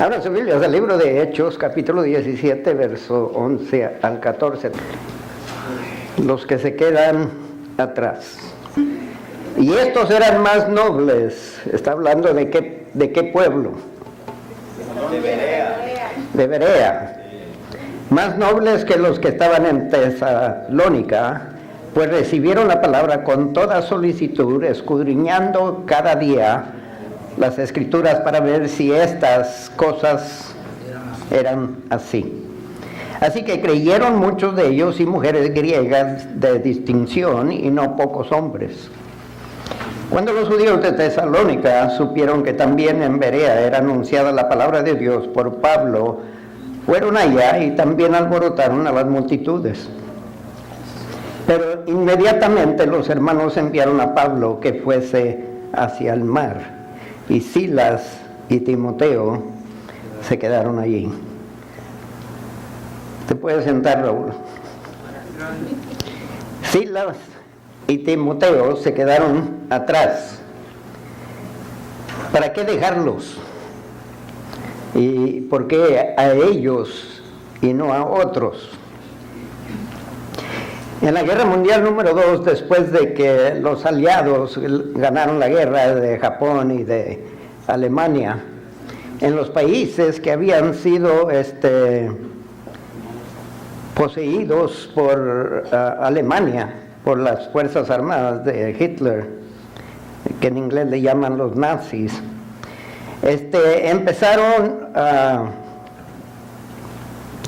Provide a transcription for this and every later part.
Abran sus Biblias al libro de Hechos, capítulo 17, verso 11 al 14. Los que se quedan atrás. Y estos eran más nobles. Está hablando de qué pueblo. De Berea. Más nobles que los que estaban en Tesalónica, pues recibieron la palabra con toda solicitud, escudriñando cada día las escrituras para ver si estas cosas eran así. Así que creyeron muchos de ellos y mujeres griegas de distinción y no pocos hombres. Cuando los judíos de Tesalónica supieron que también en Berea era anunciada la palabra de Dios por Pablo, fueron allá y también alborotaron a las multitudes. Pero inmediatamente los hermanos enviaron a Pablo que fuese hacia el mar, y Silas y Timoteo se quedaron allí. Te puedes sentar, Raúl. Silas y Timoteo se quedaron atrás. ¿Para qué dejarlos? ¿Y por qué a ellos y no a otros? En la Guerra Mundial número 2, después de que los aliados ganaron la guerra de Japón y de Alemania, en los países que habían sido poseídos por Alemania, por las Fuerzas Armadas de Hitler, que en inglés le llaman los nazis, empezaron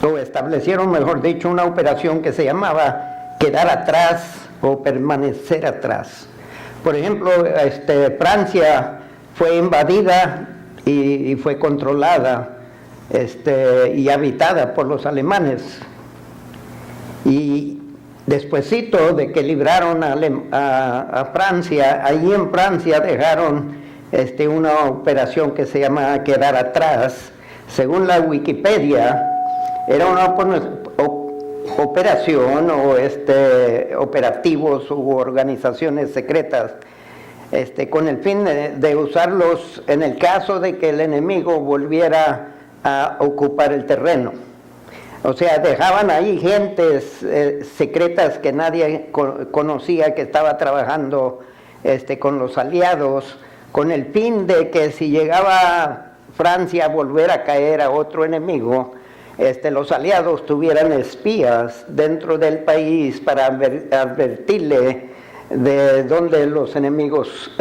o establecieron, mejor dicho, una operación que se llamaba quedar atrás o permanecer atrás. Por ejemplo, Francia fue invadida y fue controlada y habitada por los alemanes. Y despuesito de que libraron a Francia, allí en Francia dejaron una operación que se llama quedar atrás. Según la Wikipedia, era una operación o operativos u organizaciones secretas con el fin de usarlos en el caso de que el enemigo volviera a ocupar el terreno. O sea, dejaban ahí gentes secretas que nadie conocía, que estaba trabajando con los aliados, con el fin de que si llegaba Francia a volver a caer a otro enemigo, los aliados tuvieran espías dentro del país para advertirle de dónde los enemigos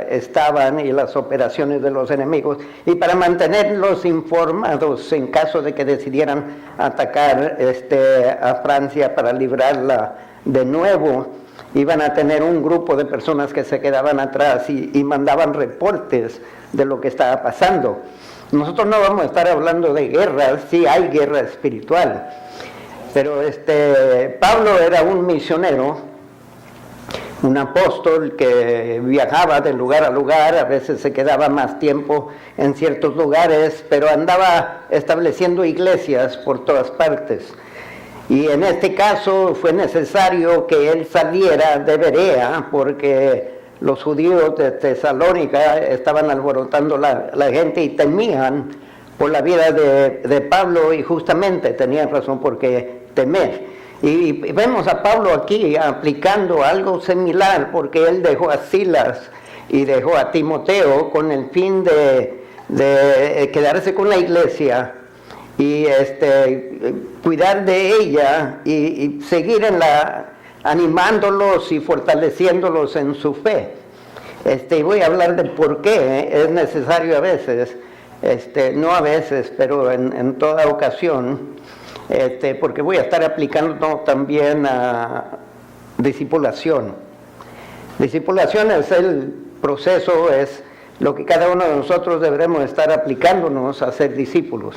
estaban y las operaciones de los enemigos, y para mantenerlos informados en caso de que decidieran atacar a Francia para librarla de nuevo. Iban a tener un grupo de personas que se quedaban atrás y mandaban reportes de lo que estaba pasando. Nosotros no vamos a estar hablando de guerra, sí hay guerra espiritual, pero Pablo era un misionero, un apóstol que viajaba de lugar a lugar, a veces se quedaba más tiempo en ciertos lugares, pero andaba estableciendo iglesias por todas partes. Y en este caso fue necesario que él saliera de Berea porque los judíos de Tesalónica estaban alborotando la gente y temían por la vida de Pablo, y justamente tenían razón por qué temer. Y vemos a Pablo aquí aplicando algo similar, porque él dejó a Silas y dejó a Timoteo con el fin de quedarse con la iglesia y cuidar de ella y seguir animándolos y fortaleciéndolos en su fe. Voy a hablar de por qué es necesario a veces, no a veces, pero en toda ocasión, porque voy a estar aplicando también a discipulación. Discipulación es el proceso, es lo que cada uno de nosotros deberemos estar aplicándonos a ser discípulos.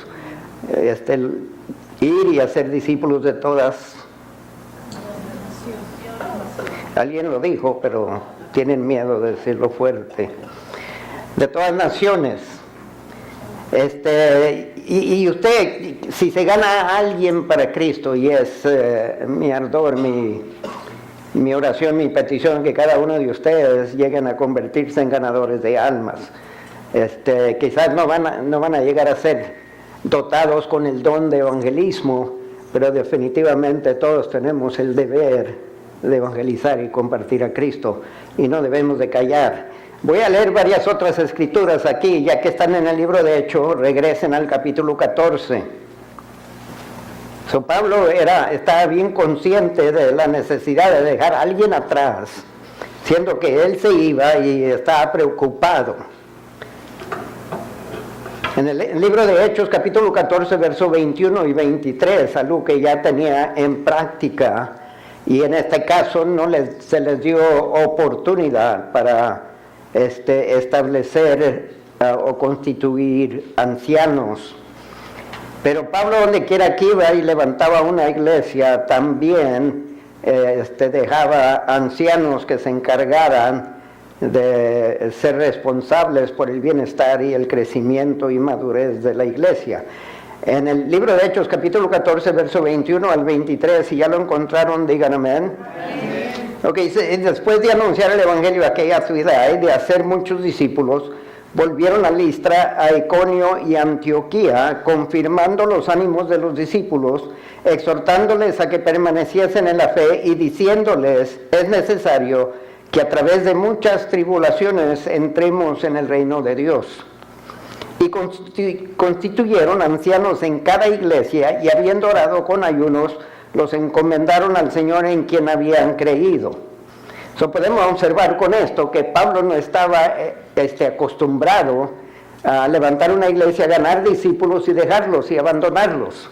Ir y hacer discípulos de todas. Alguien lo dijo, pero tienen miedo de decirlo fuerte. De todas naciones. Y usted, si se gana a alguien para Cristo, y es mi ardor, mi oración, mi petición, que cada uno de ustedes lleguen a convertirse en ganadores de almas. Quizás no van a llegar a ser dotados con el don de evangelismo, pero definitivamente todos tenemos el deber de evangelizar y compartir a Cristo, y no debemos de callar. Voy a leer varias otras escrituras aquí, ya que están en el libro de Hechos. Regresen al capítulo 14. Pablo estaba bien consciente de la necesidad de dejar a alguien atrás, siendo que él se iba y estaba preocupado. En el libro de Hechos, capítulo 14, versos 21 y 23, algo que ya tenía en práctica, y en este caso se les dio oportunidad para establecer o constituir ancianos. Pero Pablo, donde quiera que iba y levantaba una iglesia, también dejaba ancianos que se encargaran de ser responsables por el bienestar y el crecimiento y madurez de la iglesia. En el libro de Hechos, capítulo 14, verso 21 al 23, si ya lo encontraron, digan amén. Okay, después de anunciar el evangelio a aquella ciudad y de hacer muchos discípulos, volvieron a Listra, a Iconio y Antioquía, confirmando los ánimos de los discípulos, exhortándoles a que permaneciesen en la fe y diciéndoles: es necesario que a través de muchas tribulaciones entremos en el reino de Dios. Y constituyeron ancianos en cada iglesia, y habiendo orado con ayunos, los encomendaron al Señor en quien habían creído. Podemos observar con esto que Pablo no estaba acostumbrado a levantar una iglesia, ganar discípulos y dejarlos y abandonarlos.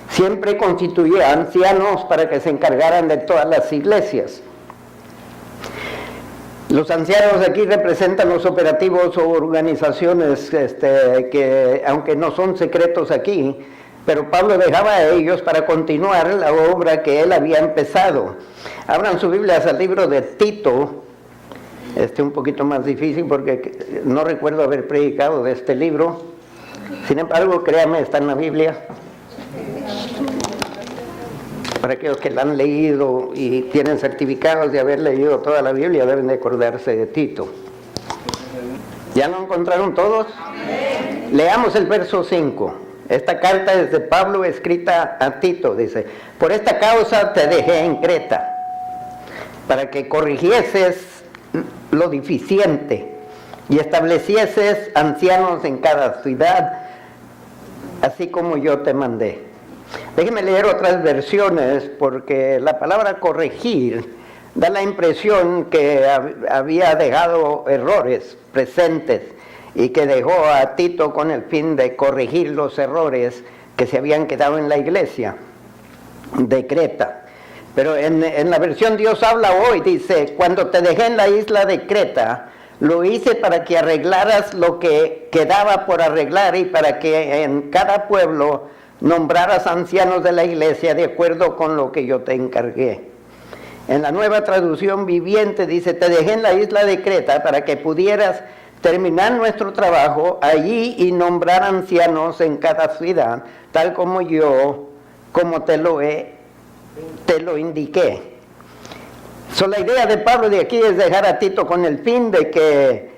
Siempre constituía ancianos para que se encargaran de todas las iglesias. Los ancianos aquí representan los operativos o organizaciones que, aunque no son secretos aquí, pero Pablo dejaba a ellos para continuar la obra que él había empezado. Abran sus Biblias al libro de Tito. Un poquito más difícil porque no recuerdo haber predicado de este libro. Sin embargo, créanme, está en la Biblia. Para aquellos que la han leído y tienen certificados de haber leído toda la Biblia, deben de acordarse de Tito. ¿Ya lo encontraron todos? Amén. Leamos el verso 5. Esta carta es de Pablo, escrita a Tito. Dice: por esta causa te dejé en Creta, para que corrigieses lo deficiente y establecieses ancianos en cada ciudad, así como yo te mandé. Déjenme leer otras versiones, porque la palabra corregir da la impresión que había dejado errores presentes y que dejó a Tito con el fin de corregir los errores que se habían quedado en la iglesia de Creta. Pero en la versión Dios habla hoy, dice: cuando te dejé en la isla de Creta, lo hice para que arreglaras lo que quedaba por arreglar, y para que en cada pueblo nombraras ancianos de la iglesia de acuerdo con lo que yo te encargué. En la Nueva Traducción Viviente dice: te dejé en la isla de Creta para que pudieras terminar nuestro trabajo allí y nombrar ancianos en cada ciudad, tal como te lo indiqué. La idea de Pablo de aquí es dejar a Tito con el fin de que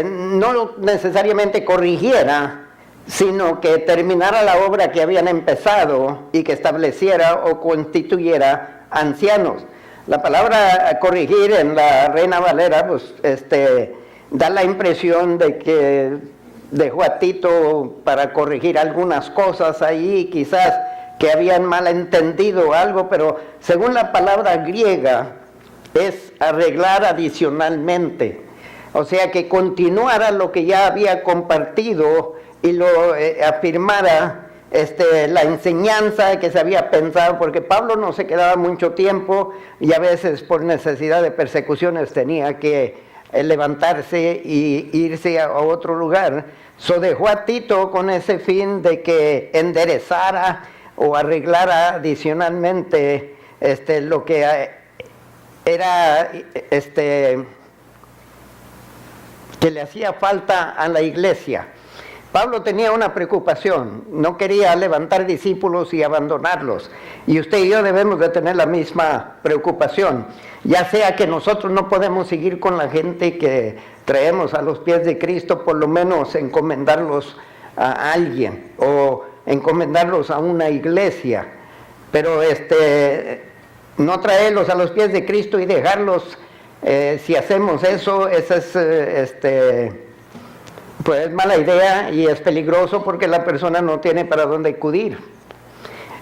no necesariamente corrigiera, sino que terminara la obra que habían empezado y que estableciera o constituyera ancianos. La palabra corregir en la Reina Valera da la impresión de que dejó a Tito para corregir algunas cosas ahí, quizás que habían malentendido algo, pero según la palabra griega es arreglar adicionalmente, o sea, que continuara lo que ya había compartido y lo afirmara la enseñanza que se había pensado, porque Pablo no se quedaba mucho tiempo y a veces por necesidad de persecuciones tenía que levantarse y irse a otro lugar. Dejó a Tito con ese fin de que enderezara o arreglara adicionalmente lo que era que le hacía falta a la iglesia. Pablo tenía una preocupación, no quería levantar discípulos y abandonarlos, y usted y yo debemos de tener la misma preocupación, ya sea que nosotros no podemos seguir con la gente que traemos a los pies de Cristo, por lo menos encomendarlos a alguien, o encomendarlos a una iglesia, pero no traerlos a los pies de Cristo y dejarlos. Si hacemos eso, esa es pues mala idea y es peligroso porque la persona no tiene para dónde acudir.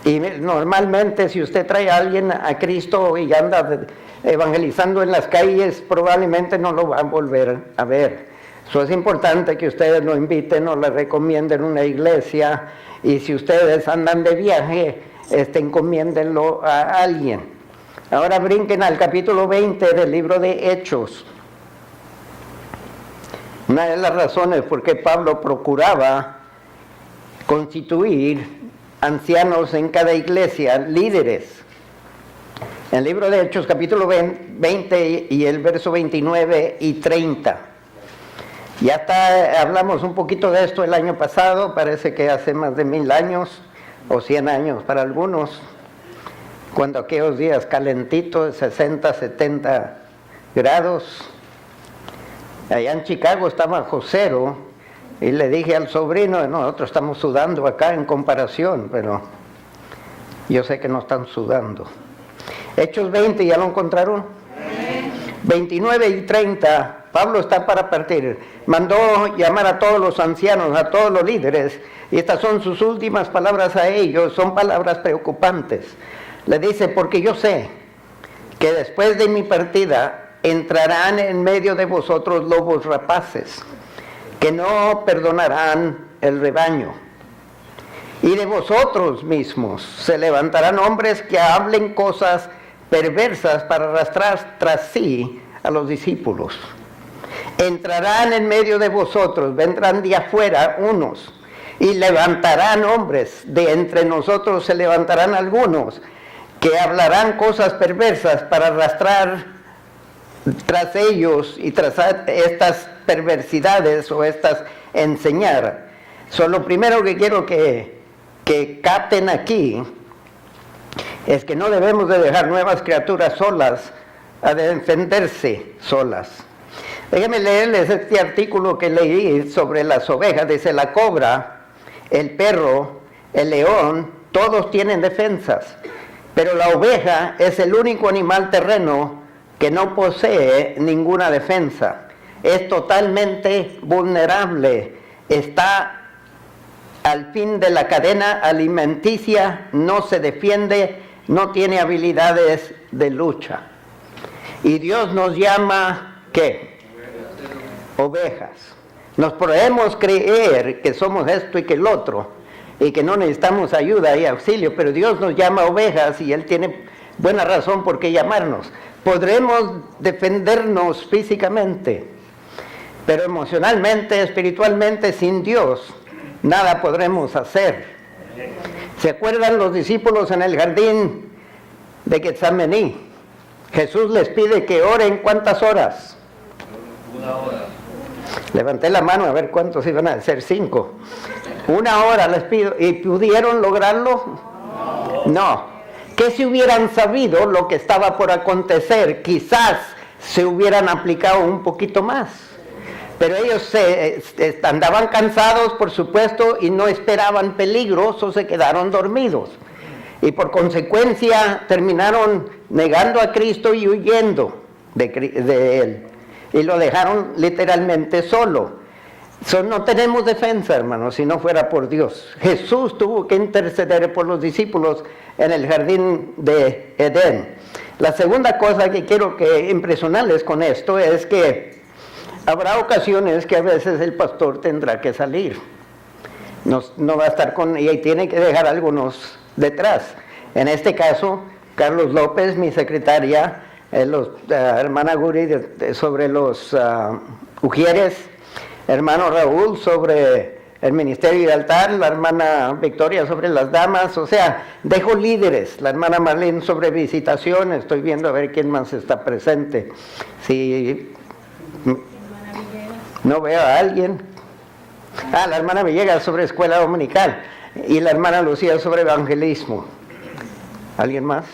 Y normalmente si usted trae a alguien a Cristo y anda evangelizando en las calles, probablemente no lo va a volver a ver. Eso es importante que ustedes lo inviten o le recomienden una iglesia, y si ustedes andan de viaje, encomiéndenlo a alguien. Ahora brinquen al capítulo 20 del libro de Hechos. Una de las razones por qué Pablo procuraba constituir ancianos en cada iglesia, líderes. En el libro de Hechos, capítulo 20 y el verso 29 y 30. Ya hablamos un poquito de esto el año pasado, parece que hace más de 1000 años, o 100 años para algunos, cuando aquellos días calentitos, 60, 70 grados. Allá en Chicago estaba bajo cero, y le dije al sobrino, nosotros estamos sudando acá en comparación, pero yo sé que no están sudando. Hechos 20, ¿ya lo encontraron? 29 y 30, Pablo está para partir. Mandó llamar a todos los ancianos, a todos los líderes, y estas son sus últimas palabras a ellos, son palabras preocupantes. Le dice, porque yo sé que después de mi partida entrarán en medio de vosotros lobos rapaces, que no perdonarán el rebaño. Y de vosotros mismos se levantarán hombres que hablen cosas perversas para arrastrar tras sí a los discípulos. Entrarán en medio de vosotros, vendrán de afuera unos, y levantarán hombres, de entre nosotros se levantarán algunos, que hablarán cosas perversas para arrastrar tras ellos y tras estas perversidades o estas enseñar. Lo primero que quiero que capten aquí es que no debemos de dejar nuevas criaturas solas a defenderse solas. Déjenme leerles este artículo que leí sobre las ovejas. Dice, la cobra, el perro, el león, todos tienen defensas, pero la oveja es el único animal terreno que no posee ninguna defensa. Es totalmente vulnerable, está al fin de la cadena alimenticia, no se defiende, no tiene habilidades de lucha. Y Dios nos llama, ¿qué? Ovejas. Nos podemos creer que somos esto y que el otro, y que no necesitamos ayuda y auxilio, pero Dios nos llama ovejas y Él tiene buena razón por qué llamarnos. Podremos defendernos físicamente, pero emocionalmente, espiritualmente, sin Dios, nada podremos hacer. ¿Se acuerdan los discípulos en el jardín de Getsemaní? Jesús les pide que oren, ¿cuántas horas? 1 hora. Levanté la mano a ver cuántos iban a ser, 5. 1 hora les pido. ¿Y pudieron lograrlo? No. ¿Qué si hubieran sabido lo que estaba por acontecer? Quizás se hubieran aplicado un poquito más. Pero ellos andaban cansados, por supuesto, y no esperaban peligros, o se quedaron dormidos. Y por consecuencia terminaron negando a Cristo y huyendo de Él. Y lo dejaron literalmente solo. No tenemos defensa, hermanos, si no fuera por Dios. Jesús tuvo que interceder por los discípulos en el jardín de Edén. La segunda cosa que quiero que impresionarles con esto es que habrá ocasiones que a veces el pastor tendrá que salir. No va a estar y tiene que dejar algunos detrás. En este caso, Carlos López, mi secretaria, hermana Guri sobre los ujieres, hermano Raúl sobre el ministerio de altar, la hermana Victoria sobre las damas, o sea, dejo líderes, la hermana Marlene sobre visitación, estoy viendo a ver quién más está presente. Si no veo a alguien. La hermana Villegas sobre escuela dominical y la hermana Lucía sobre evangelismo. ¿Alguien más?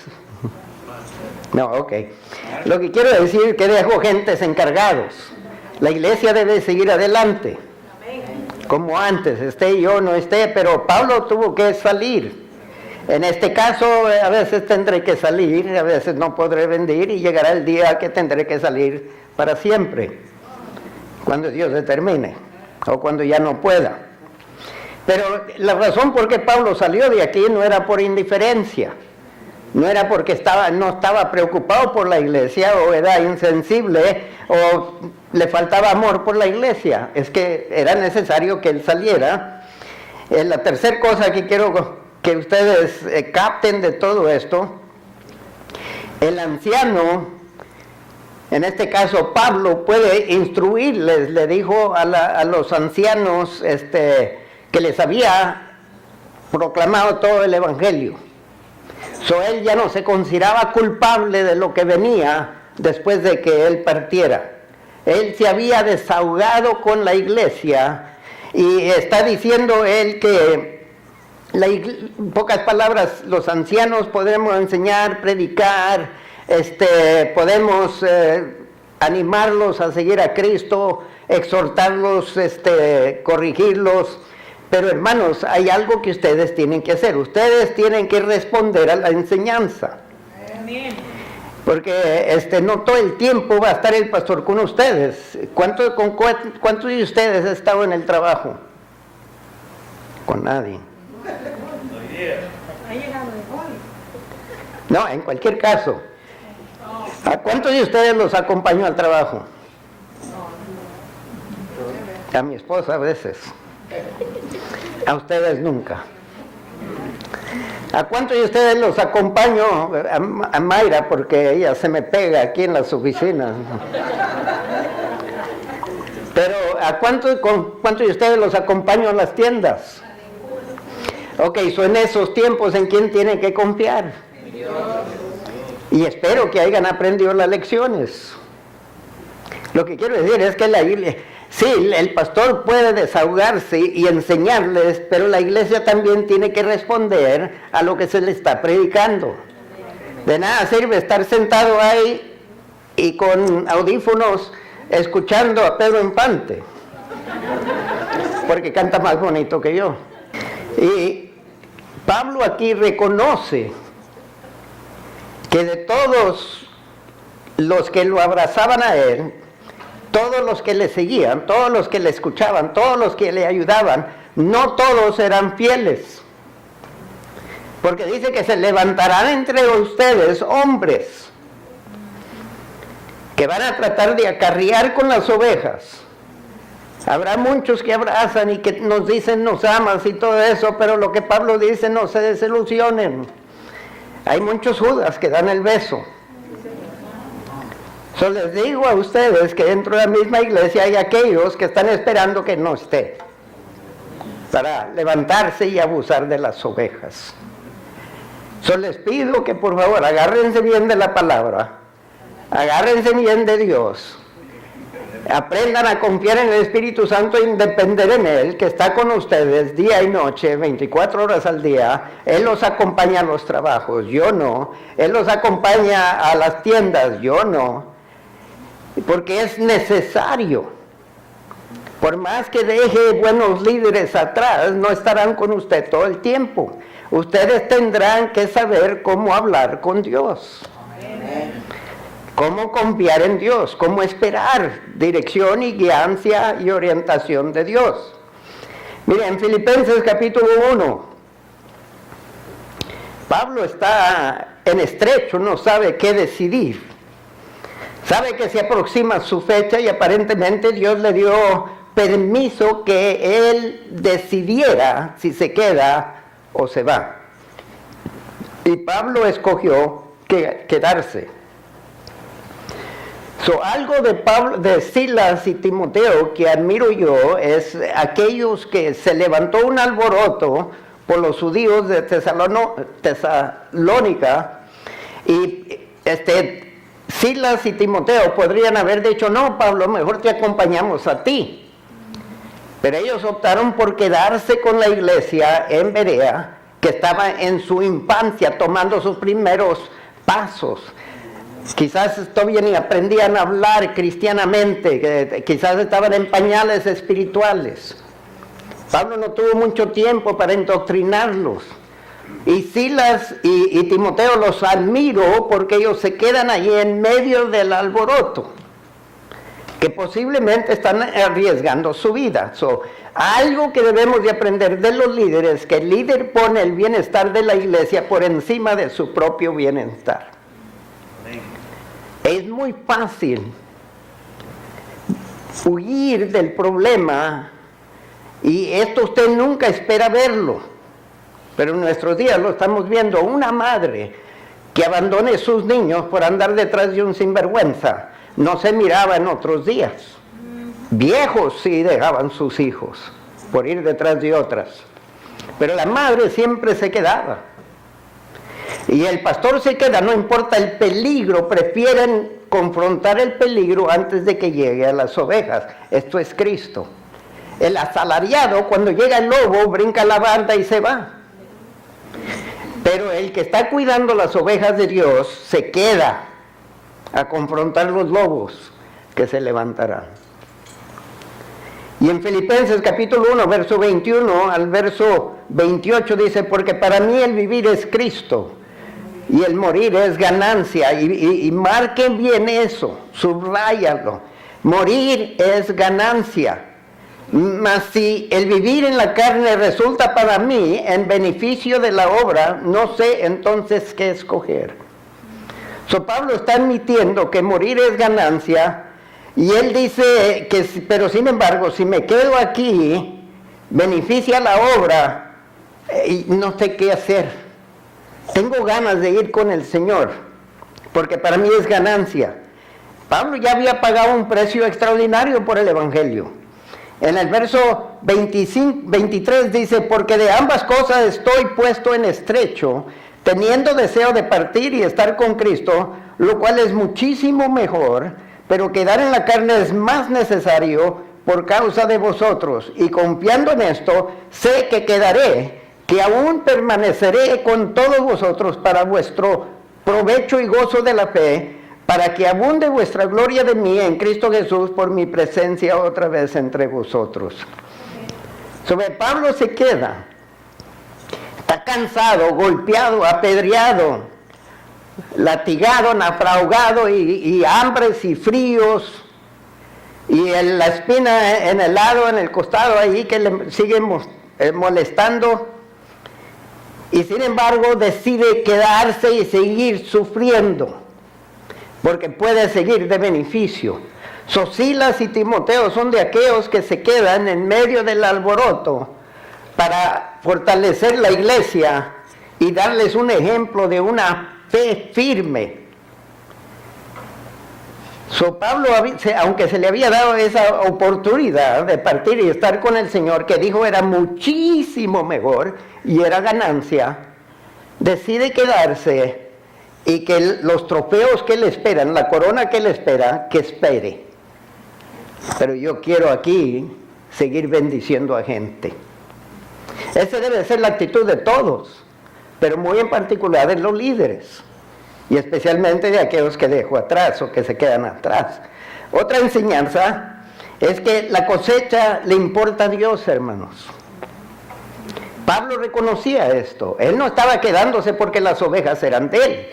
No, ok. Lo que quiero decir es que dejo gentes encargados. La iglesia debe seguir adelante. como antes, esté yo o no esté, pero Pablo tuvo que salir. En este caso, a veces tendré que salir, a veces no podré venir y llegará el día que tendré que salir para siempre, cuando Dios determine, o cuando ya no pueda. Pero la razón por qué Pablo salió de aquí no era por indiferencia, no era porque no estaba preocupado por la iglesia, o era insensible, o le faltaba amor por la iglesia, es que era necesario que él saliera. La tercera cosa que quiero que ustedes capten de todo esto, el anciano, en este caso Pablo, puede instruirles, le dijo a los ancianos que les había proclamado todo el evangelio. Él ya no se consideraba culpable de lo que venía después de que él partiera. Él se había desahogado con la iglesia y está diciendo él que en pocas palabras, los ancianos podemos enseñar, predicar, podemos animarlos a seguir a Cristo, exhortarlos, corregirlos, pero hermanos, hay algo que ustedes tienen que hacer. Ustedes tienen que responder a la enseñanza. Amén. Porque no todo el tiempo va a estar el pastor con ustedes. ¿Cuántos de ustedes han estado en el trabajo? Con nadie. No, en cualquier caso. ¿A cuántos de ustedes los acompañó al trabajo? A mi esposa a veces. A ustedes nunca. ¿A cuántos de ustedes los acompaño? A Mayra, porque ella se me pega aquí en las oficinas. Pero ¿a cuántos de ustedes los acompaño a las tiendas? Ok, en esos tiempos, ¿en quién tienen que confiar? Dios. Y espero que hayan aprendido las lecciones. Lo que quiero decir es que la iglesia, sí, el pastor puede desahogarse y enseñarles, pero la iglesia también tiene que responder a lo que se le está predicando. De nada sirve estar sentado ahí y con audífonos escuchando a Pedro Infante, porque canta más bonito que yo. Y Pablo aquí reconoce que de todos los que lo abrazaban a él, todos los que le seguían, todos los que le escuchaban, todos los que le ayudaban, no todos eran fieles. Porque dice que se levantarán entre ustedes hombres que van a tratar de acarrear con las ovejas. Habrá muchos que abrazan y que nos dicen nos amas y todo eso, pero lo que Pablo dice, no se desilusionen. Hay muchos Judas que dan el beso. Les digo a ustedes que dentro de la misma iglesia hay aquellos que están esperando que no esté, para levantarse y abusar de las ovejas. Les pido que por favor agárrense bien de la palabra, agárrense bien de Dios. Aprendan a confiar en el Espíritu Santo e depender en Él, que está con ustedes día y noche, 24 horas al día. Él los acompaña a los trabajos, yo no. Él los acompaña a las tiendas, yo no. Porque es necesario. Por más que deje buenos líderes atrás, no estarán con usted todo el tiempo. Ustedes tendrán que saber cómo hablar con Dios. Amén. Cómo confiar en Dios, cómo esperar dirección y guianza y orientación de Dios. Miren, en Filipenses capítulo 1, Pablo está en estrecho, no sabe qué decidir. Sabe que se aproxima su fecha y aparentemente Dios le dio permiso que él decidiera si se queda o se va. Y Pablo escogió quedarse. Algo de Silas y Timoteo que admiro yo es aquellos que se levantó un alboroto por los judíos de Tesalónica y Silas y Timoteo podrían haber dicho, no, Pablo, mejor te acompañamos a ti. Pero ellos optaron por quedarse con la iglesia en Berea, que estaba en su infancia, tomando sus primeros pasos. Quizás todavía ni aprendían a hablar cristianamente, quizás estaban en pañales espirituales. Pablo no tuvo mucho tiempo para indoctrinarlos. Y Silas y Timoteo los admiro porque ellos se quedan allí en medio del alboroto, que posiblemente están arriesgando su vida. Algo que debemos de aprender de los líderes, que el líder pone el bienestar de la iglesia por encima de su propio bienestar. Es muy fácil huir del problema, y esto usted nunca espera verlo, pero en nuestros días lo estamos viendo. Una madre que abandone sus niños por andar detrás de un sinvergüenza no se miraba en otros días. Viejos sí dejaban sus hijos por ir detrás de otras, pero la madre siempre se quedaba. Y el pastor se queda, no importa el peligro, prefieren confrontar el peligro antes de que llegue a las ovejas. Esto es Cristo. El asalariado, cuando llega el lobo, brinca la barda y se va. Pero el que está cuidando las ovejas de Dios se queda a confrontar los lobos que se levantarán. Y en Filipenses capítulo 1, verso 21 al verso 28 dice: porque para mí el vivir es Cristo y el morir es ganancia. Y marquen bien eso, subráyalo. Morir es ganancia. Mas si el vivir en la carne resulta para mí en beneficio de la obra, no sé entonces qué escoger. Pablo está admitiendo que morir es ganancia, y él dice que, pero sin embargo, si me quedo aquí, beneficia la obra, y no sé qué hacer. Tengo ganas de ir con el Señor, porque para mí es ganancia. Pablo ya había pagado un precio extraordinario por el Evangelio. En el verso 23 dice: porque de ambas cosas estoy puesto en estrecho, teniendo deseo de partir y estar con Cristo, lo cual es muchísimo mejor, pero quedar en la carne es más necesario por causa de vosotros. Y confiando en esto, sé que quedaré, que aún permaneceré con todos vosotros para vuestro provecho y gozo de la fe, para que abunde vuestra gloria de mí en Cristo Jesús por mi presencia otra vez entre vosotros. Pablo se queda, está cansado, golpeado, apedreado, latigado, naufragado, y hambres y fríos, y la espina en el lado, en el costado ahí que le sigue molestando, y sin embargo decide quedarse y seguir sufriendo, porque puede seguir de beneficio. Silas y Timoteo son de aquellos que se quedan en medio del alboroto para fortalecer la iglesia y darles un ejemplo de una fe firme. Pablo, aunque se le había dado esa oportunidad de partir y estar con el Señor, que dijo era muchísimo mejor y era ganancia, decide quedarse, y que los trofeos que le esperan, la corona que le espera, que espere. Pero yo quiero aquí seguir bendiciendo a gente. Esa debe ser la actitud de todos, pero muy en particular de los líderes, y especialmente de aquellos que dejo atrás o que se quedan atrás. Otra enseñanza es que la cosecha le importa a Dios, hermanos. Pablo reconocía esto. Él no estaba quedándose porque las ovejas eran de él.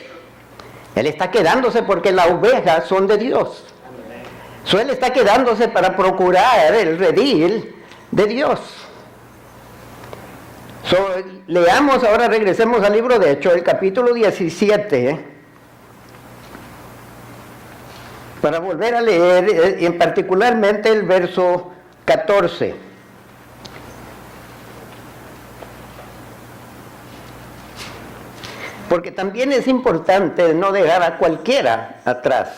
Él está quedándose porque las ovejas son de Dios. Él está quedándose para procurar el redil de Dios. Leamos ahora, regresemos al libro de Hechos, el capítulo 17, para volver a leer, en particularmente el verso 14. Porque también es importante no dejar a cualquiera atrás.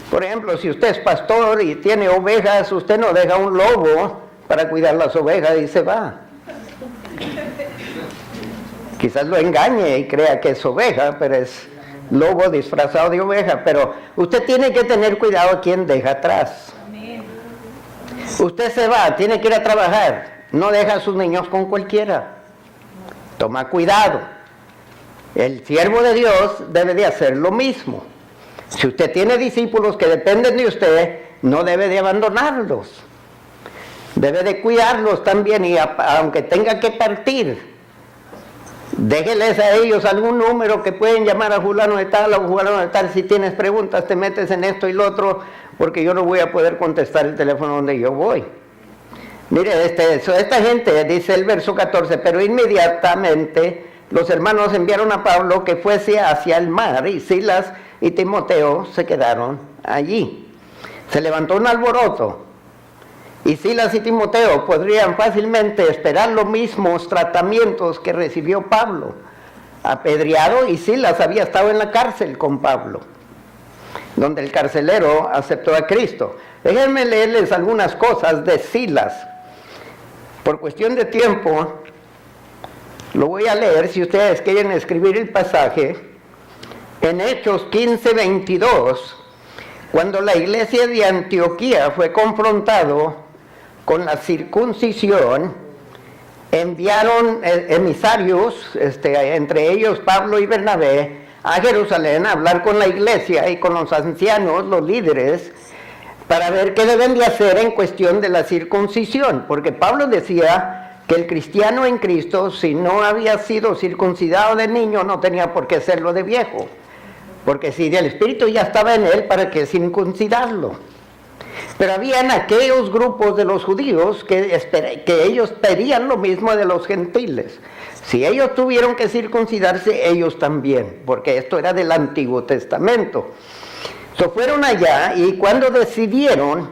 Por ejemplo, si usted es pastor y tiene ovejas, usted no deja un lobo para cuidar las ovejas y se va. Quizás lo engañe y crea que es oveja, pero es lobo disfrazado de oveja. Pero usted tiene que tener cuidado a quien deja atrás. Usted se va, tiene que ir a trabajar, no deja a sus niños con cualquiera. Toma cuidado. El siervo de Dios debe de hacer lo mismo. Si usted tiene discípulos que dependen de usted, no debe de abandonarlos. debe de cuidarlos también, y aunque tenga que partir, déjeles a ellos algún número que pueden llamar a fulano de tal o fulano de tal. Si tienes preguntas, te metes en esto y lo otro, porque yo no voy a poder contestar el teléfono donde yo voy. Mire, esta gente, dice el verso 14, pero inmediatamente los hermanos enviaron a Pablo que fuese hacia el mar, y Silas y Timoteo se quedaron allí. Se levantó un alboroto, y Silas y Timoteo podrían fácilmente esperar los mismos tratamientos que recibió Pablo, apedreado, y Silas había estado en la cárcel con Pablo, donde el carcelero aceptó a Cristo. Déjenme leerles algunas cosas de Silas. Por cuestión de tiempo, lo voy a leer, si ustedes quieren escribir el pasaje, en Hechos 15:22, cuando la iglesia de Antioquía fue confrontado con la circuncisión, enviaron emisarios, entre ellos Pablo y Bernabé, a Jerusalén a hablar con la iglesia y con los ancianos, los líderes, para ver qué deben de hacer en cuestión de la circuncisión, porque Pablo decía que el cristiano en Cristo, si no había sido circuncidado de niño, no tenía por qué serlo de viejo, porque si el Espíritu ya estaba en él, ¿para qué circuncidarlo? Pero habían aquellos grupos de los judíos que ellos pedían lo mismo de los gentiles. Si ellos tuvieron que circuncidarse, ellos también, porque esto era del Antiguo Testamento. Fueron allá, y cuando decidieron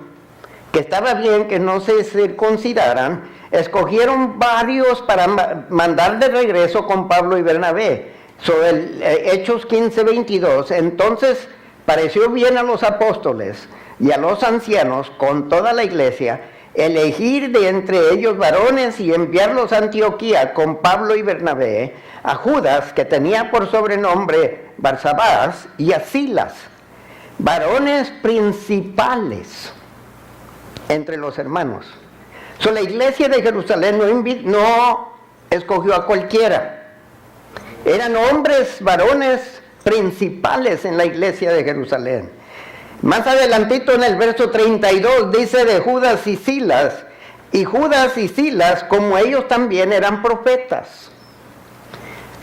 que estaba bien que no se circuncidaran, escogieron varios para mandar de regreso con Pablo y Bernabé. Hechos 15:22, entonces pareció bien a los apóstoles y a los ancianos con toda la iglesia elegir de entre ellos varones y enviarlos a Antioquía con Pablo y Bernabé, a Judas, que tenía por sobrenombre Barsabás, y a Silas, varones principales entre los hermanos. La iglesia de Jerusalén no escogió a cualquiera. Eran hombres, varones principales en la iglesia de Jerusalén. Más adelantito en el verso 32 dice de Judas y Silas. Y Judas y Silas, como ellos también eran profetas,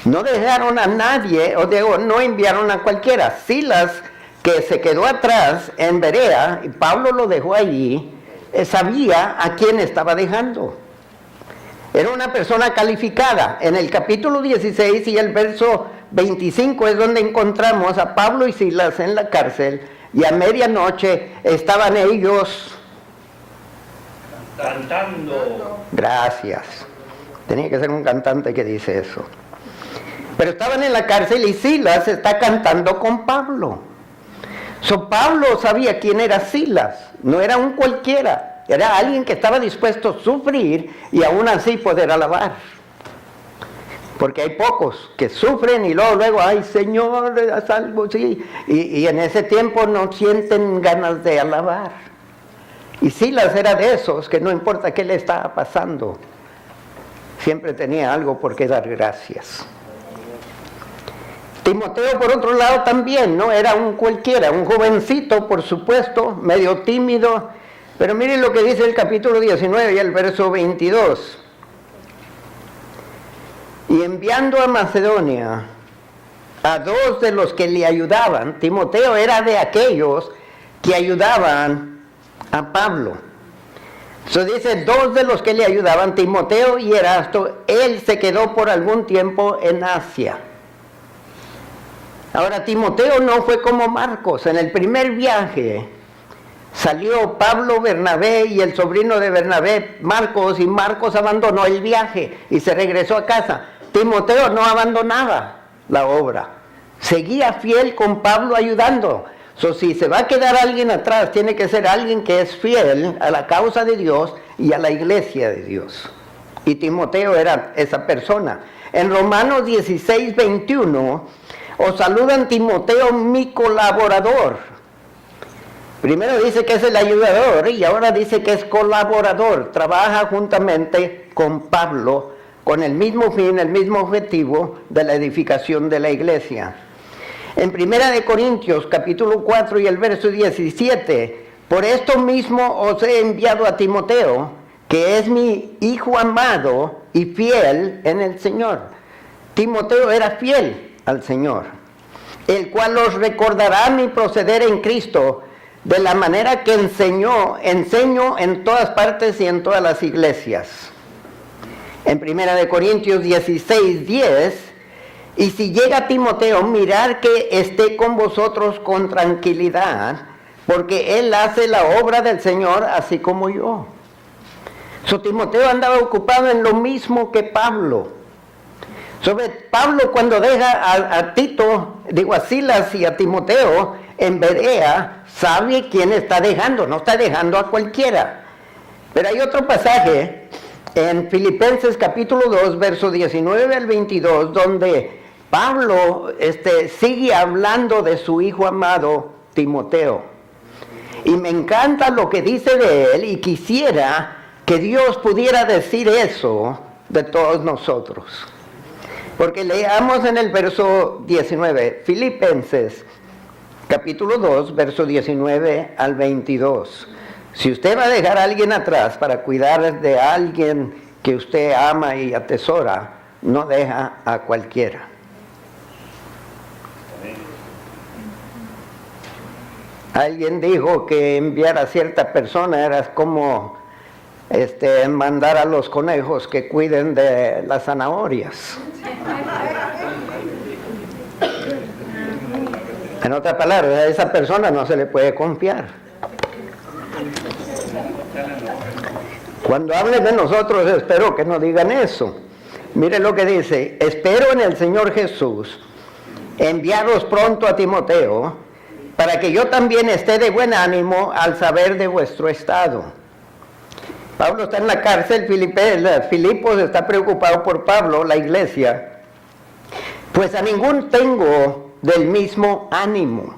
no dejaron a nadie, no enviaron a cualquiera. Silas, que se quedó atrás en Berea, y Pablo lo dejó allí, sabía a quién estaba dejando. Era una persona calificada. En el capítulo 16 y el verso 25 es donde encontramos a Pablo y Silas en la cárcel, y a medianoche estaban ellos cantando. Gracias. Tenía que ser un cantante que dice eso. Pero estaban en la cárcel y Silas está cantando con Pablo. Pablo sabía quién era Silas, no era un cualquiera, era alguien que estaba dispuesto a sufrir y aún así poder alabar. Porque hay pocos que sufren y luego, ay Señor, haz algo, sí. Y en ese tiempo no sienten ganas de alabar. Y Silas era de esos que no importa qué le estaba pasando, siempre tenía algo por qué dar gracias. Timoteo, por otro lado, también, ¿no? Era un cualquiera, un jovencito, por supuesto, medio tímido, pero miren lo que dice el capítulo 19 y el verso 22. Y enviando a Macedonia a dos de los que le ayudaban, Timoteo era de aquellos que ayudaban a Pablo. Dice, dos de los que le ayudaban, Timoteo y Erasto, él se quedó por algún tiempo en Asia. Ahora, Timoteo no fue como Marcos. En el primer viaje salió Pablo, Bernabé y el sobrino de Bernabé, Marcos, y Marcos abandonó el viaje y se regresó a casa. Timoteo no abandonaba la obra, seguía fiel con Pablo ayudando. Si se va a quedar alguien atrás, tiene que ser alguien que es fiel a la causa de Dios y a la iglesia de Dios. Y Timoteo era esa persona. En Romanos 16:21, os saludan Timoteo, mi colaborador. Primero dice que es el ayudador y ahora dice que es colaborador. Trabaja juntamente con Pablo con el mismo fin, el mismo objetivo de la edificación de la iglesia. En 1 de Corintios, capítulo 4 y el verso 17, por esto mismo os he enviado a Timoteo, que es mi hijo amado y fiel en el Señor. Timoteo era fiel al Señor, el cual os recordará mi proceder en Cristo, de la manera que enseño en todas partes y en todas las iglesias. En 1 Corintios 16:10, y si llega Timoteo, mirad que esté con vosotros con tranquilidad, porque él hace la obra del Señor así como yo. Timoteo andaba ocupado en lo mismo que Pablo. Pablo, cuando deja a Tito, a Silas y a Timoteo en Berea, sabe quién está dejando, no está dejando a cualquiera. Pero hay otro pasaje en Filipenses capítulo 2, verso 19 al 22, donde Pablo sigue hablando de su hijo amado Timoteo. Y me encanta lo que dice de él, y quisiera que Dios pudiera decir eso de todos nosotros. Porque leamos en el verso 19, Filipenses capítulo 2, verso 19 al 22. Si usted va a dejar a alguien atrás para cuidar de alguien que usted ama y atesora, no deja a cualquiera. Alguien dijo que enviar a cierta persona era como mandar a los conejos que cuiden de las zanahorias. En otras palabras, a esa persona no se le puede confiar. Cuando hablen de nosotros, espero que no digan eso. Mire lo que dice: espero en el Señor Jesús enviaros pronto a Timoteo, para que yo también esté de buen ánimo al saber de vuestro estado. Pablo está en la cárcel, Filipos está preocupado por Pablo, la iglesia. Pues a ningún tengo del mismo ánimo.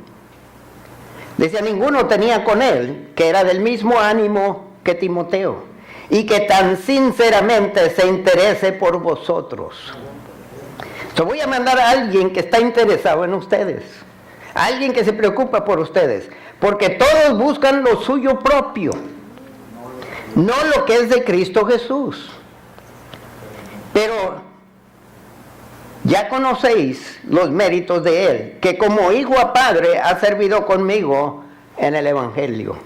Dice, a ninguno tenía con él que era del mismo ánimo que Timoteo, y que tan sinceramente se interese por vosotros. Voy a mandar a alguien que está interesado en ustedes, alguien que se preocupa por ustedes, porque todos buscan lo suyo propio, no lo que es de Cristo Jesús. Pero ya conocéis los méritos de él, que como hijo a padre ha servido conmigo en el Evangelio.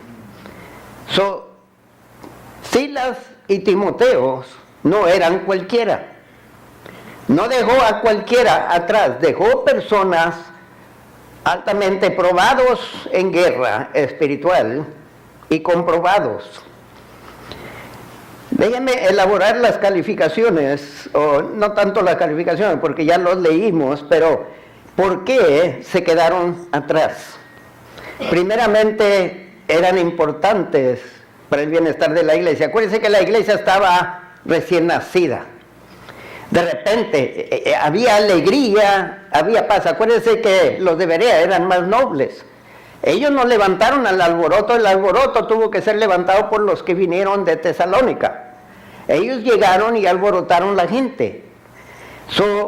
Silas y Timoteo no eran cualquiera. No dejó a cualquiera atrás, dejó personas altamente probados en guerra espiritual y comprobados. Déjenme elaborar las calificaciones, o no tanto las calificaciones porque ya los leímos, pero ¿por qué se quedaron atrás? Primeramente, eran importantes para el bienestar de la iglesia. Acuérdense que la iglesia estaba recién nacida. De repente había alegría, había paz. Acuérdense que los de Berea eran más nobles. Ellos no levantaron al alboroto, el alboroto tuvo que ser levantado por los que vinieron de Tesalónica. Ellos llegaron y alborotaron la gente.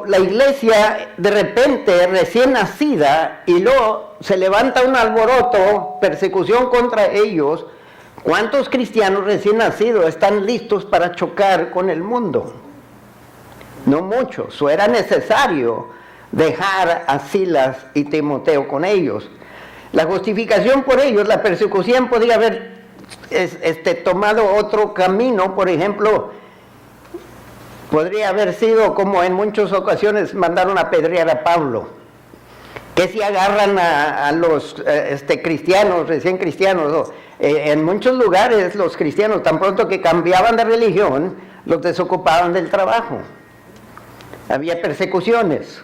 La iglesia de repente recién nacida, y luego se levanta un alboroto, persecución contra ellos. ¿Cuántos cristianos recién nacidos están listos para chocar con el mundo? No muchos. Era necesario dejar a Silas y Timoteo con ellos. La justificación por ellos, la persecución podría haber tomado otro camino. Por ejemplo, podría haber sido como en muchas ocasiones mandaron a apedrear a Pablo, que si agarran a los cristianos, recién cristianos, en muchos lugares los cristianos tan pronto que cambiaban de religión, los desocupaban del trabajo. Había persecuciones.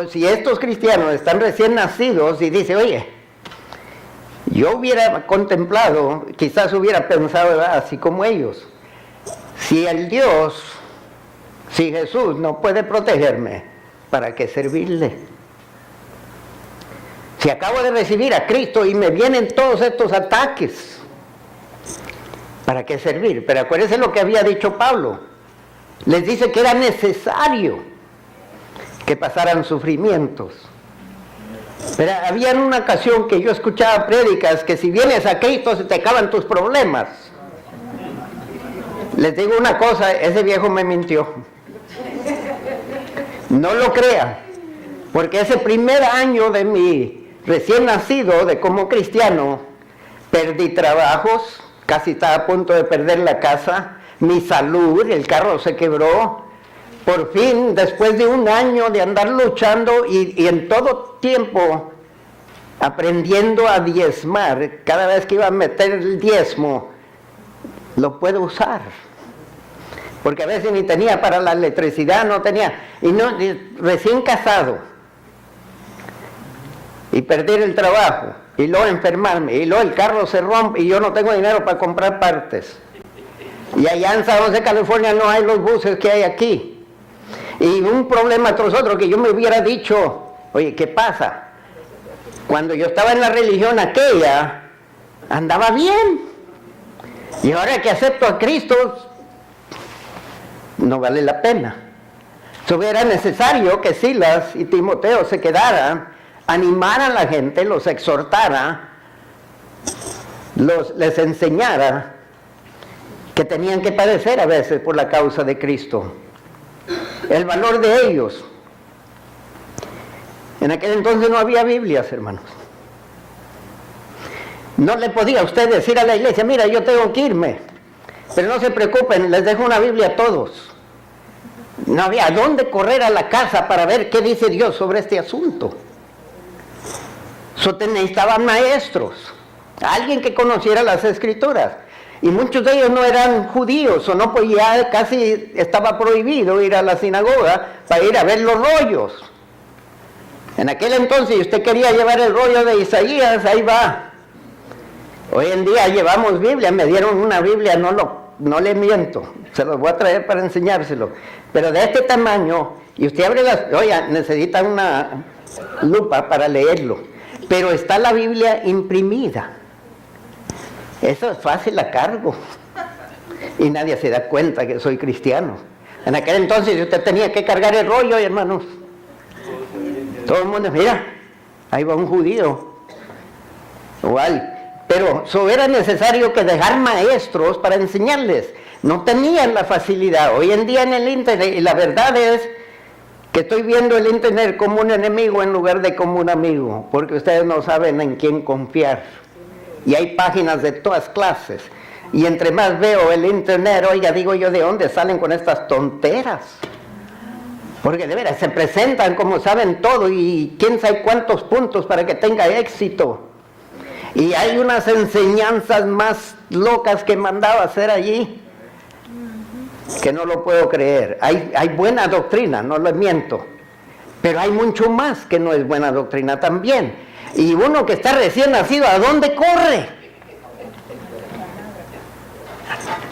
Si estos cristianos están recién nacidos y dice, oye, yo hubiera contemplado, quizás hubiera pensado así como ellos, si Jesús no puede protegerme, ¿para qué servirle? Si acabo de recibir a Cristo y me vienen todos estos ataques, ¿para qué servir? Pero acuérdense lo que había dicho Pablo. Les dice que era necesario que pasaran sufrimientos. Pero había en una ocasión que yo escuchaba prédicas que si vienes a Cristo se te acaban tus problemas. Les digo una cosa, ese viejo me mintió. No lo crea, porque ese primer año de mi recién nacido, de como cristiano, perdí trabajos, casi estaba a punto de perder la casa, mi salud, el carro se quebró. Por fin, después de un año de andar luchando y en todo tiempo aprendiendo a diezmar, cada vez que iba a meter el diezmo, lo puedo usar. Porque a veces ni tenía para la electricidad, no tenía, recién casado, y perder el trabajo, y luego enfermarme, y luego el carro se rompe, y yo no tengo dinero para comprar partes. Y allá en San José, California, no hay los buses que hay aquí. Y un problema tras otro, que yo me hubiera dicho, oye, ¿qué pasa? Cuando yo estaba en la religión aquella, andaba bien. Y ahora que acepto a Cristo, no vale la pena. Eso era necesario que Silas y Timoteo se quedaran, animaran a la gente, los exhortara, les enseñara que tenían que padecer a veces por la causa de Cristo. El valor de ellos. En aquel entonces no había Biblias, hermanos. No le podía usted decir a la iglesia, mira, yo tengo que irme, pero no se preocupen, les dejo una Biblia a todos. No había dónde correr a la casa para ver qué dice Dios sobre este asunto. Necesitaban maestros, alguien que conociera las Escrituras. Y muchos de ellos no eran judíos, o no, pues ya casi estaba prohibido ir a la sinagoga para ir a ver los rollos. En aquel entonces, si usted quería llevar el rollo de Isaías, ahí va. Hoy en día llevamos Biblia, me dieron una Biblia, no le miento, se los voy a traer para enseñárselo. Pero de este tamaño, y usted abre oiga, necesita una lupa para leerlo. Pero está la Biblia imprimida. Eso es fácil a cargo. Y nadie se da cuenta que soy cristiano. En aquel entonces usted tenía que cargar el rollo, hermanos. Todo el mundo, mira, ahí va un judío. Igual. Pero era necesario que dejar maestros para enseñarles. No tenían la facilidad. Hoy en día en el internet, y la verdad es que estoy viendo el internet como un enemigo en lugar de como un amigo, porque ustedes no saben en quién confiar. Y hay páginas de todas clases. Y entre más veo el internet, oiga, digo yo, ¿de dónde salen con estas tonteras? Porque de veras, se presentan como saben todo y quién sabe cuántos puntos para que tenga éxito. Y hay unas enseñanzas más locas que mandaba hacer allí, que no lo puedo creer. Hay buena doctrina, no lo miento, pero hay mucho más que no es buena doctrina también. Y uno que está recién nacido, ¿a dónde corre?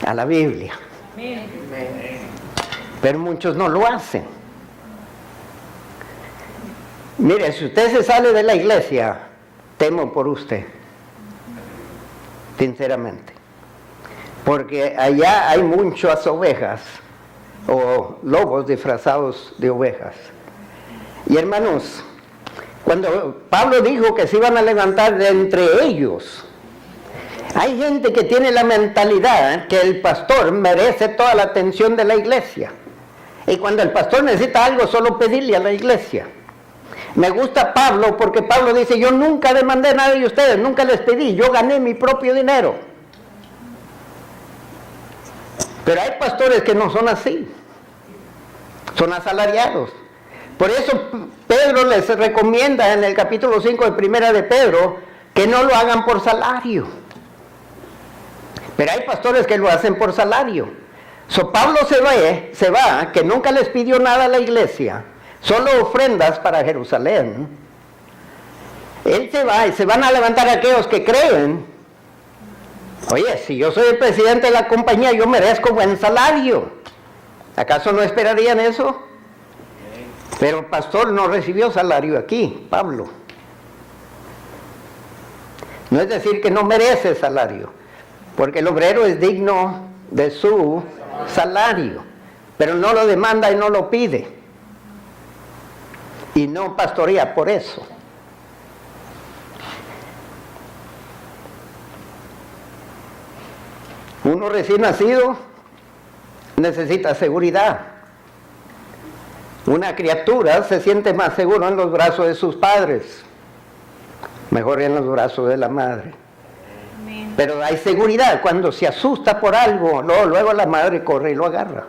A la Biblia. Pero muchos no lo hacen. Mire, si usted se sale de la iglesia, temo por usted, sinceramente, porque allá hay muchas ovejas o lobos disfrazados de ovejas. Y hermanos, cuando Pablo dijo que se iban a levantar de entre ellos, hay gente que tiene la mentalidad que el pastor merece toda la atención de la iglesia, y cuando el pastor necesita algo, solo pedirle a la iglesia. Me gusta Pablo porque Pablo dice, yo nunca demandé nada de ustedes, nunca les pedí, yo gané mi propio dinero. Pero hay pastores que no son así, son asalariados. Por eso Pedro les recomienda en el capítulo 5 de Primera de Pedro que no lo hagan por salario. Pero hay pastores que lo hacen por salario. Pablo se va, que nunca les pidió nada a la iglesia, solo ofrendas para Jerusalén. Él se va y se van a levantar aquellos que creen. Oye, si yo soy el presidente de la compañía, yo merezco buen salario. ¿Acaso no esperarían eso? Pero el pastor no recibió salario aquí, Pablo. No es decir que no merece salario, porque el obrero es digno de su salario, pero no lo demanda y no lo pide. Y no pastorea por eso. Uno recién nacido necesita seguridad. Una criatura se siente más seguro en los brazos de sus padres, mejor en los brazos de la madre. Pero hay seguridad. Cuando se asusta por algo, luego la madre corre y lo agarra.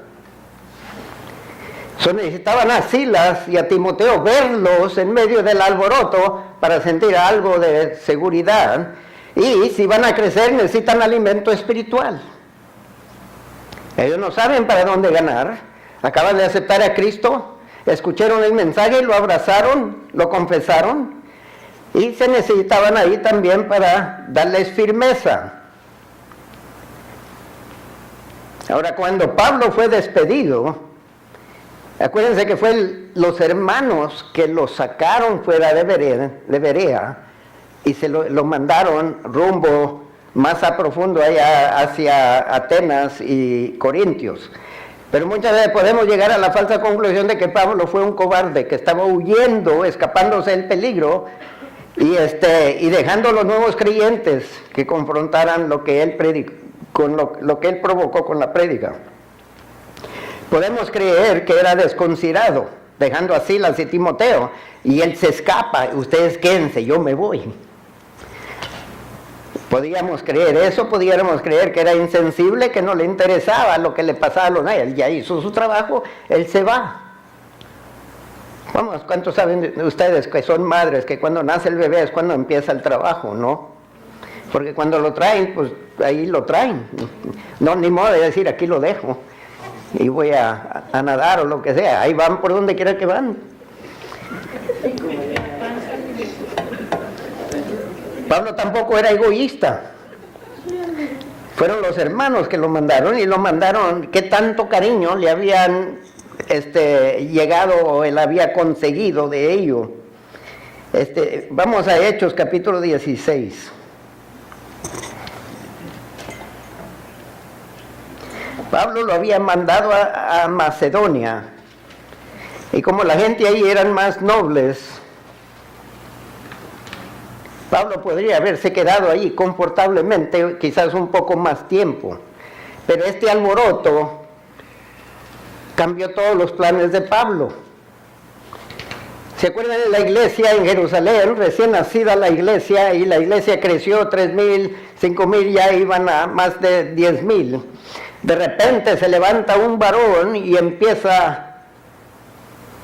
Necesitaban a Silas y a Timoteo verlos en medio del alboroto para sentir algo de seguridad. Y si van a crecer necesitan alimento espiritual. Ellos no saben para dónde ganar. Acaban de aceptar a Cristo, escucharon el mensaje, lo abrazaron, lo confesaron. Y se necesitaban ahí también para darles firmeza. Ahora, cuando Pablo fue despedido, acuérdense que fue los hermanos que lo sacaron fuera de Berea y se lo mandaron rumbo más a profundo allá hacia Atenas y Corintios. Pero muchas veces podemos llegar a la falsa conclusión de que Pablo fue un cobarde, que estaba huyendo, escapándose del peligro y dejando a los nuevos creyentes que confrontaran lo que él predicó, con lo que él provocó con la prédica. Podemos creer que era desconsiderado, dejando a Silas y Timoteo, y él se escapa, ustedes quédense, yo me voy. Podíamos creer eso, pudiéramos creer que era insensible, que no le interesaba lo que le pasaba a los demás. Él ya hizo su trabajo, él se va. Vamos, ¿cuántos saben ustedes que son madres, que cuando nace el bebé es cuando empieza el trabajo, no? Porque cuando lo traen, pues ahí lo traen. No, ni modo de decir, aquí lo dejo y voy a nadar o lo que sea. Ahí van por donde quiera que van. Pablo tampoco era egoísta. Fueron los hermanos que lo mandaron, y lo mandaron, que tanto cariño le habían llegado, o él había conseguido de ello. Vamos a Hechos capítulo 16. Pablo lo había mandado a Macedonia, y como la gente ahí eran más nobles, Pablo podría haberse quedado ahí confortablemente, quizás un poco más tiempo, pero este alboroto cambió todos los planes de Pablo. ¿Se acuerdan de la iglesia en Jerusalén? Recién nacida la iglesia, y la iglesia creció 3,000, 5,000, ya iban a más de 10,000. De repente se levanta un varón y empieza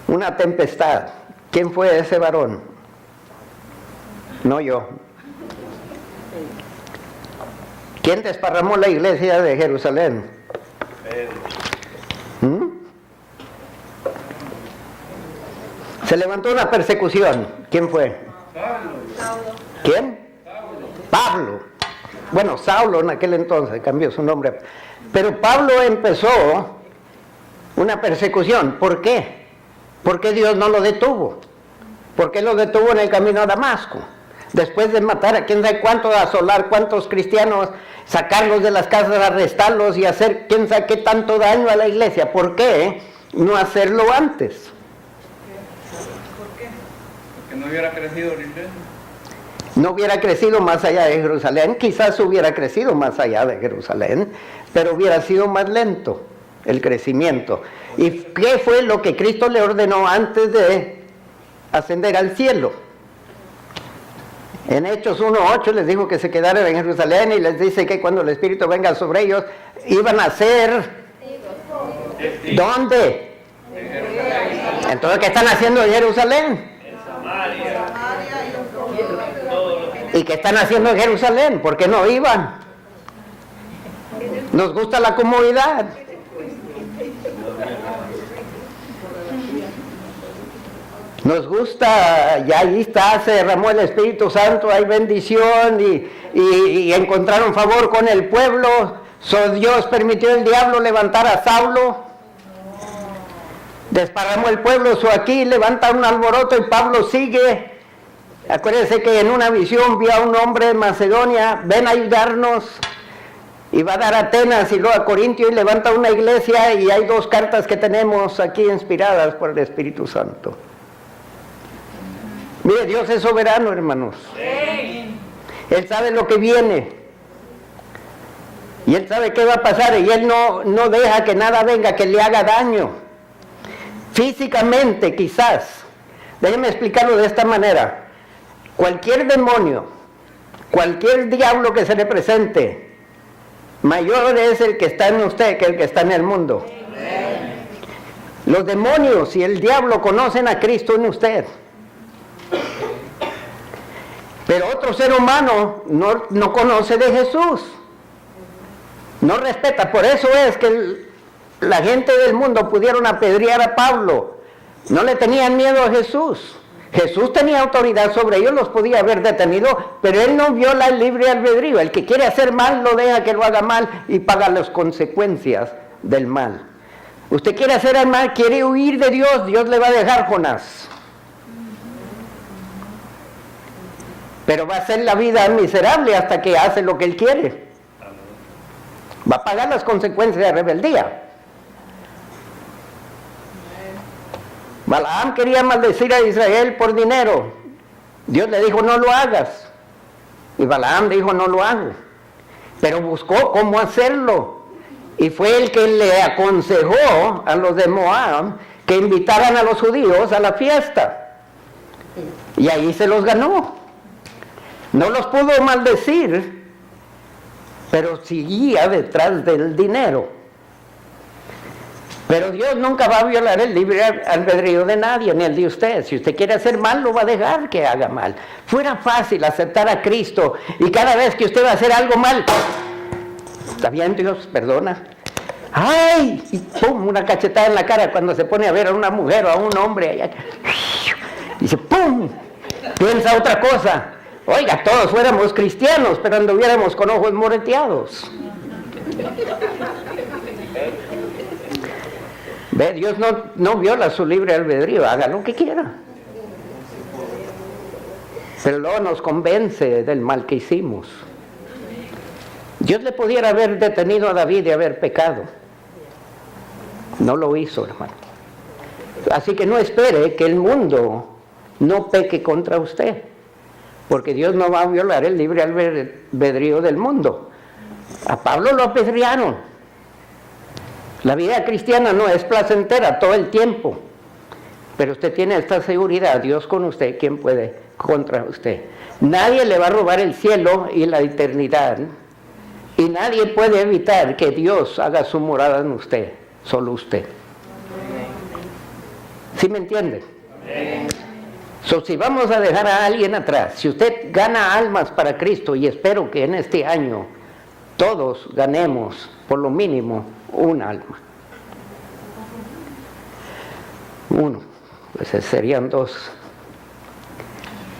una tempestad. ¿Quién fue ese varón? No yo. ¿Quién desparramó la iglesia de Jerusalén? Se levantó una persecución. ¿Quién fue? ¿Quién? Pablo. Bueno, Saulo en aquel entonces cambió su nombre. Pero Pablo empezó una persecución. ¿Por qué? ¿Por qué Dios no lo detuvo? ¿Por qué lo detuvo en el camino a Damasco? Después de matar a quién sabe cuántos, asolar cuántos cristianos, sacarlos de las casas, arrestarlos y hacer quién sabe qué tanto daño a la iglesia. ¿Por qué no hacerlo antes? ¿Por qué? Porque no hubiera crecido la iglesia. No hubiera crecido más allá de Jerusalén, quizás hubiera crecido más allá de Jerusalén, pero hubiera sido más lento el crecimiento. ¿Y qué fue lo que Cristo le ordenó antes de ascender al cielo? En Hechos 1:8 les dijo que se quedaran en Jerusalén, y les dice que cuando el Espíritu venga sobre ellos, iban a ser... ¿Dónde? Entonces, ¿qué están haciendo en Jerusalén? ¿Y qué están haciendo en Jerusalén? ¿Por qué no iban? Nos gusta la comodidad. Nos gusta, ya ahí está, se derramó el Espíritu Santo, hay bendición y encontraron favor con el pueblo. Dios permitió el diablo levantar a Saulo. Desparramó el pueblo, aquí levanta un alboroto y Pablo sigue. Acuérdense que en una visión vio a un hombre de Macedonia, ven a ayudarnos, y va a dar a Atenas y luego a Corintio y levanta una iglesia, y hay 2 cartas que tenemos aquí inspiradas por el Espíritu Santo. Mire, Dios es soberano, hermanos. Él sabe lo que viene. Y él sabe qué va a pasar y él no deja que nada venga que le haga daño. Físicamente quizás. Déjenme explicarlo de esta manera. Cualquier demonio, cualquier diablo que se le presente, mayor es el que está en usted que el que está en el mundo. Los demonios y el diablo conocen a Cristo en usted. Pero otro ser humano no conoce de Jesús. No respeta. Por eso es que la gente del mundo pudieron apedrear a Pablo. No le tenían miedo a Jesús. Jesús tenía autoridad sobre ellos, los podía haber detenido, pero él no viola el libre albedrío. El que quiere hacer mal, lo deja que lo haga mal y paga las consecuencias del mal. Usted quiere hacer el mal, quiere huir de Dios, Dios le va a dejar, Jonás. Pero va a ser la vida miserable hasta que hace lo que él quiere. Va a pagar las consecuencias de rebeldía. Balaam quería maldecir a Israel por dinero. Dios le dijo, no lo hagas. Y Balaam dijo, no lo hago. Pero buscó cómo hacerlo. Y fue el que le aconsejó a los de Moab que invitaran a los judíos a la fiesta. Y ahí se los ganó. No los pudo maldecir, pero seguía detrás del dinero. Pero Dios nunca va a violar el libre albedrío de nadie, ni el de usted. Si usted quiere hacer mal, lo va a dejar que haga mal. Fuera fácil aceptar a Cristo y cada vez que usted va a hacer algo mal, está bien, Dios, perdona. ¡Ay! Y pum, una cachetada en la cara cuando se pone a ver a una mujer o a un hombre allá. Y dice, ¡pum! Piensa otra cosa. Oiga, todos fuéramos cristianos, pero anduviéramos con ojos moreteados. Ve, Dios no viola su libre albedrío, haga lo que quiera. Pero luego nos convence del mal que hicimos. Dios le pudiera haber detenido a David de haber pecado. No lo hizo, hermano. Así que no espere que el mundo no peque contra usted, porque Dios no va a violar el libre albedrío del mundo. A Pablo lo apedrearon. La vida cristiana no es placentera todo el tiempo, pero usted tiene esta seguridad, Dios con usted, ¿quién puede contra usted? Nadie le va a robar el cielo y la eternidad, y nadie puede evitar que Dios haga su morada en usted, solo usted. ¿Sí me entiende? Si vamos a dejar a alguien atrás, si usted gana almas para Cristo, y espero que en este año todos ganemos por lo mínimo un alma. Uno, pues serían dos.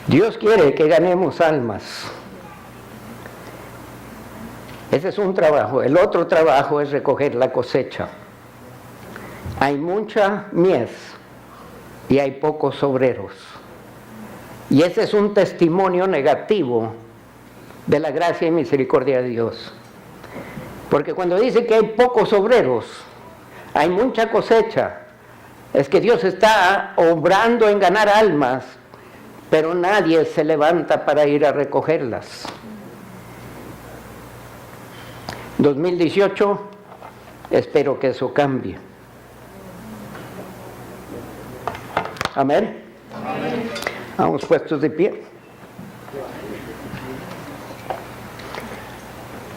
Dios quiere que ganemos almas. Ese es un trabajo. El otro trabajo es recoger la cosecha. Hay mucha mies y hay pocos obreros. Y ese es un testimonio negativo de la gracia y misericordia de Dios. Porque cuando dice que hay pocos obreros, hay mucha cosecha, es que Dios está obrando en ganar almas, pero nadie se levanta para ir a recogerlas. 2018, espero que eso cambie. Amén. Amén. Vamos puestos de pie.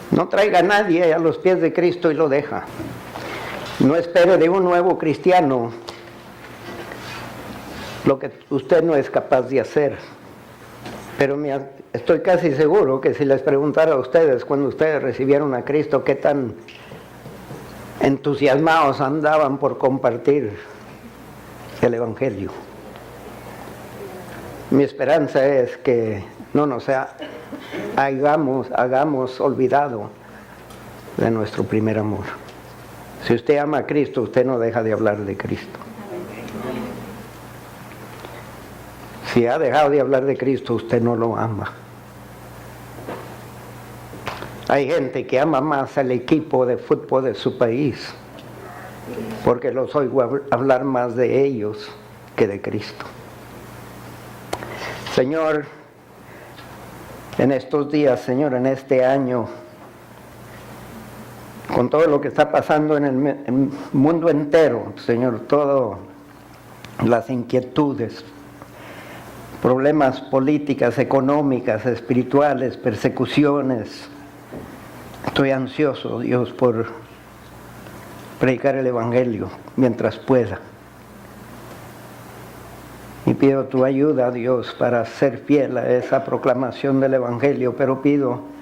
No traiga a nadie a los pies de Cristo y lo deja. No espere de un nuevo cristiano lo que usted no es capaz de hacer. Pero estoy casi seguro que si les preguntara a ustedes cuando ustedes recibieron a Cristo, qué tan entusiasmados andaban por compartir el Evangelio. Mi esperanza es que no nos hagamos olvidado de nuestro primer amor. Si usted ama a Cristo, usted no deja de hablar de Cristo. Si ha dejado de hablar de Cristo, usted no lo ama. Hay gente que ama más al equipo de fútbol de su país, porque los oigo hablar más de ellos que de Cristo. Señor, en estos días, Señor, en este año, con todo lo que está pasando en el mundo entero, Señor, todas las inquietudes, problemas políticas, económicas, espirituales, persecuciones. Estoy ansioso, Dios, por predicar el Evangelio mientras pueda. Y pido tu ayuda, Dios, para ser fiel a esa proclamación del Evangelio, pero pido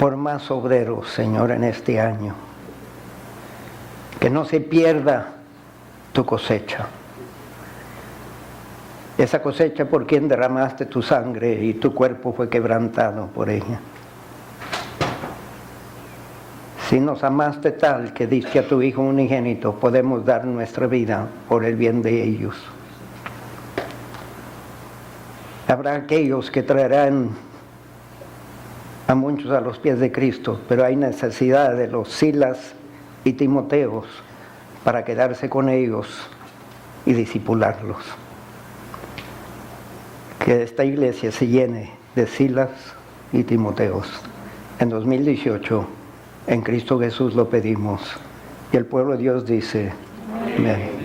por más obreros, Señor, en este año. Que no se pierda tu cosecha. Esa cosecha por quien derramaste tu sangre y tu cuerpo fue quebrantado por ella. Si nos amaste tal que diste a tu Hijo unigénito, podemos dar nuestra vida por el bien de ellos. Habrá aquellos que traerán a muchos a los pies de Cristo, pero hay necesidad de los Silas y Timoteos para quedarse con ellos y discipularlos. Que esta iglesia se llene de Silas y Timoteos. En 2018, en Cristo Jesús lo pedimos. Y el pueblo de Dios dice, amén.